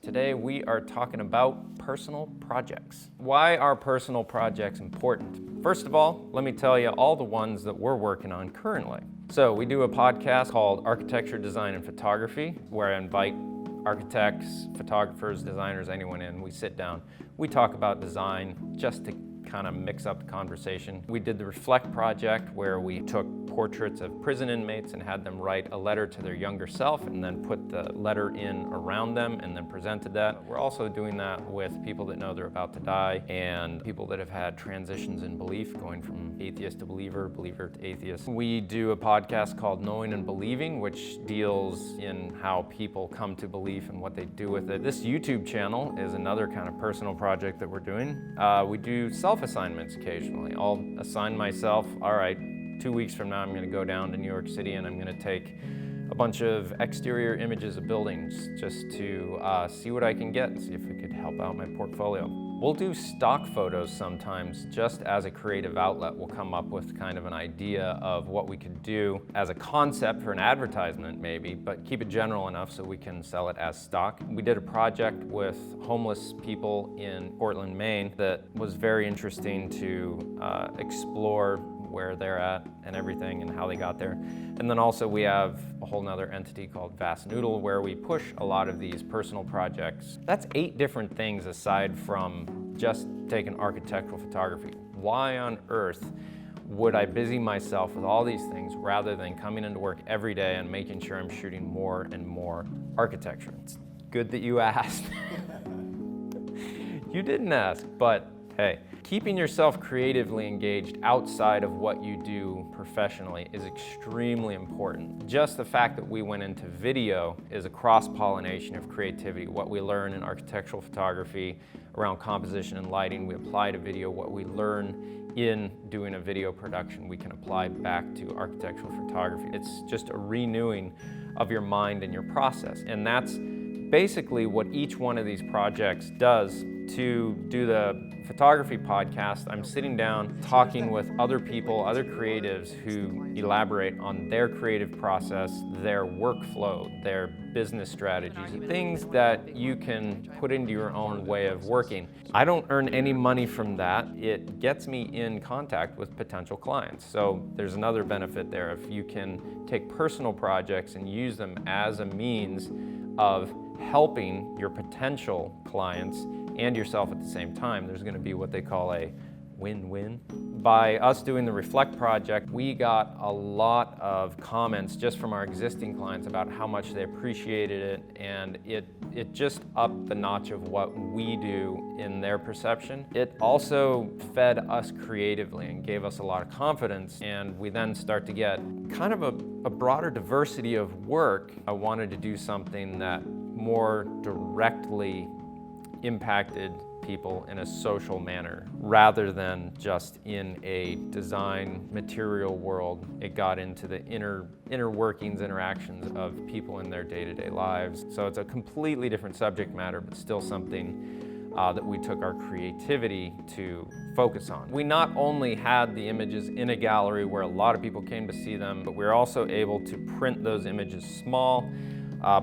Today we are talking about personal projects. Why are personal projects important? First of all, let me tell you all the ones that we're working on currently. So we do a podcast called Architecture, Design, and Photography, where I invite architects, photographers, designers, anyone in. We sit down, we talk about design just to kind of mix up the conversation. We did the Reflect project where we took portraits of prison inmates and had them write a letter to their younger self and then put the letter in around them and then presented that. We're also doing that with people that know they're about to die and people that have had transitions in belief, going from atheist to believer, believer to atheist. We do a podcast called Knowing and Believing, which deals in how people come to belief and what they do with it. This YouTube channel is another kind of personal project that we're doing. We do self-assignments occasionally. I'll assign myself, all right, 2 weeks from now I'm going to go down to New York City and I'm going to take a bunch of exterior images of buildings just to see what I can get, see if it could help out my portfolio. We'll do stock photos sometimes just as a creative outlet. We'll come up with kind of an idea of what we could do as a concept for an advertisement maybe, but keep it general enough so we can sell it as stock. We did a project with homeless people in Portland, Maine that was very interesting to explore where they're at and everything and how they got there. And then also we have a whole nother entity called Vast Noodle where we push a lot of these personal projects. That's 8 different things aside from just taking architectural photography. Why on earth would I busy myself with all these things rather than coming into work every day and making sure I'm shooting more and more architecture? It's good that you asked. You didn't ask, but hey, keeping yourself creatively engaged outside of what you do professionally is extremely important. Just the fact that we went into video is a cross-pollination of creativity. What we learn in architectural photography around composition and lighting, we apply to video. What we learn in doing a video production, we can apply back to architectural photography. It's just a renewing of your mind and your process. And that's basically what each one of these projects does. To do the photography podcast, I'm sitting down talking with other people, other creatives who elaborate on their creative process, their workflow, their business strategies, things that you can put into your own way of working. I don't earn any money from that. It gets me in contact with potential clients. So there's another benefit there. If you can take personal projects and use them as a means of helping your potential clients and yourself at the same time, there's going to be what they call a win-win. By us doing the Reflect project, we got a lot of comments just from our existing clients about how much they appreciated it, and it just upped the notch of what we do in their perception. It also fed us creatively and gave us a lot of confidence, and we then start to get kind of a broader diversity of work. I wanted to do something that more directly impacted people in a social manner rather than just in a design material world. It got into the inner workings, interactions of people in their day-to-day lives. So it's a completely different subject matter, but still something that we took our creativity to focus on. We not only had the images in a gallery where a lot of people came to see them, but we were also able to print those images small,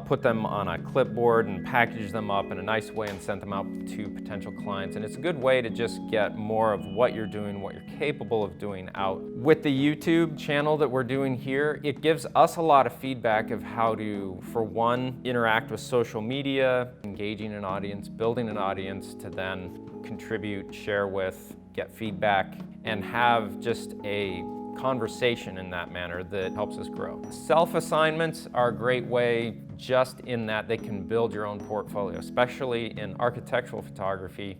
put them on a clipboard and package them up in a nice way and send them out to potential clients. And it's a good way to just get more of what you're doing, what you're capable of doing out. With the YouTube channel that we're doing here, it gives us a lot of feedback of how to, for one, interact with social media, engaging an audience, building an audience to then contribute, share with, get feedback, and have just a conversation in that manner that helps us grow. Self-assignments are a great way just in that they can build your own portfolio, especially in architectural photography.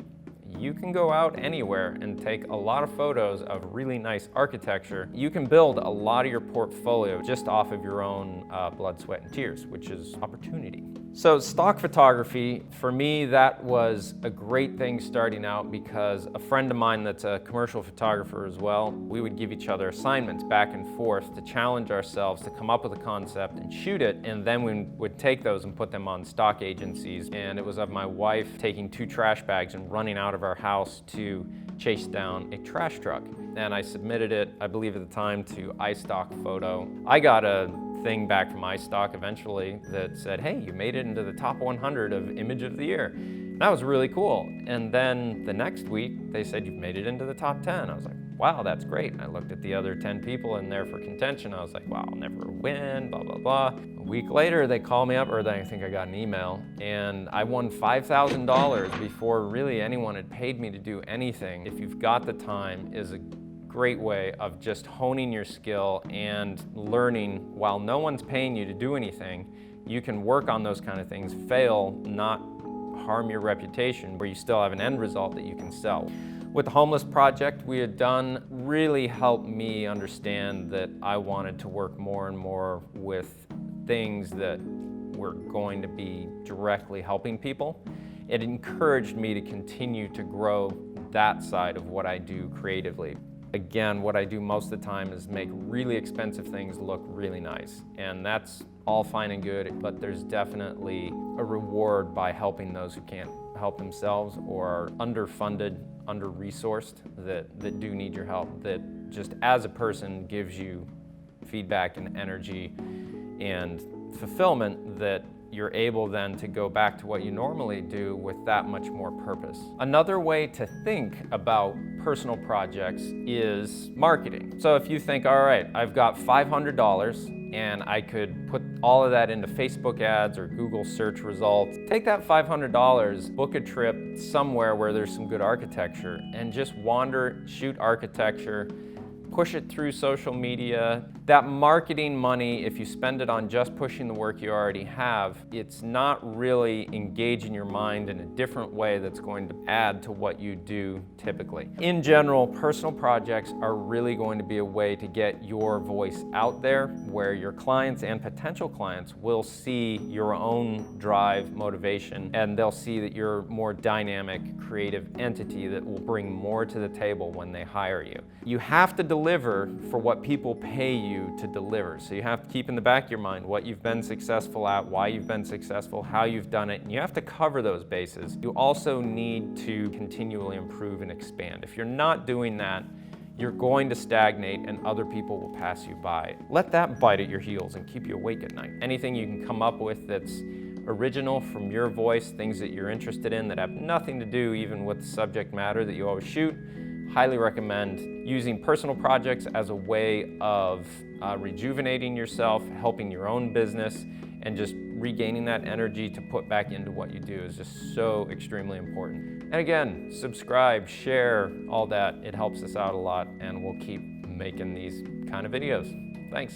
You can go out anywhere and take a lot of photos of really nice architecture. You can build a lot of your portfolio just off of your own blood, sweat, and tears, which is opportunity. So stock photography, for me, that was a great thing starting out because a friend of mine that's a commercial photographer as well, we would give each other assignments back and forth to challenge ourselves to come up with a concept and shoot it, and then we would take those and put them on stock agencies. And it was of my wife taking 2 trash bags and running out of our house to chase down a trash truck. And I submitted it, I believe at the time, to iStock Photo. I got a thing back from iStock eventually that said, hey, you made it into the top 100 of Image of the Year. And that was really cool. And then the next week, they said, you've made it into the top 10. I was like, wow, that's great. And I looked at the other 10 people in there for contention. I was like, wow, I'll never win, blah, blah, blah. A week later, they called me up, or I think I got an email, and I won $5,000 before really anyone had paid me to do anything. If you've got the time, is a great way of just honing your skill and learning while no one's paying you to do anything. You can work on those kind of things, fail, not harm your reputation, where you still have an end result that you can sell. With the Homeless Project we had done really helped me understand that I wanted to work more and more with things that were going to be directly helping people. It encouraged me to continue to grow that side of what I do creatively. Again, what I do most of the time is make really expensive things look really nice. And that's all fine and good, but there's definitely a reward by helping those who can't help themselves or are underfunded, under-resourced, that do need your help, that just as a person gives you feedback and energy and fulfillment that you're able then to go back to what you normally do with that much more purpose. Another way to think about personal projects is marketing. So if you think, all right, I've got $500 and I could put all of that into Facebook ads or Google search results, take that $500, book a trip somewhere where there's some good architecture and just wander, shoot architecture, push it through social media. That marketing money, if you spend it on just pushing the work you already have, it's not really engaging your mind in a different way that's going to add to what you do typically. In general, personal projects are really going to be a way to get your voice out there where your clients and potential clients will see your own drive, motivation, and they'll see that you're a more dynamic, creative entity that will bring more to the table when they hire you. You have to deliver for what people pay you to deliver. So you have to keep in the back of your mind what you've been successful at, why you've been successful, how you've done it, and you have to cover those bases. You also need to continually improve and expand. If you're not doing that, you're going to stagnate and other people will pass you by. Let that bite at your heels and keep you awake at night. Anything you can come up with that's original from your voice, things that you're interested in that have nothing to do even with the subject matter that you always shoot, highly recommend using personal projects as a way of rejuvenating yourself, helping your own business, and just regaining that energy to put back into what you do is just so extremely important. And again, subscribe, share, all that. It helps us out a lot, and we'll keep making these kind of videos. Thanks.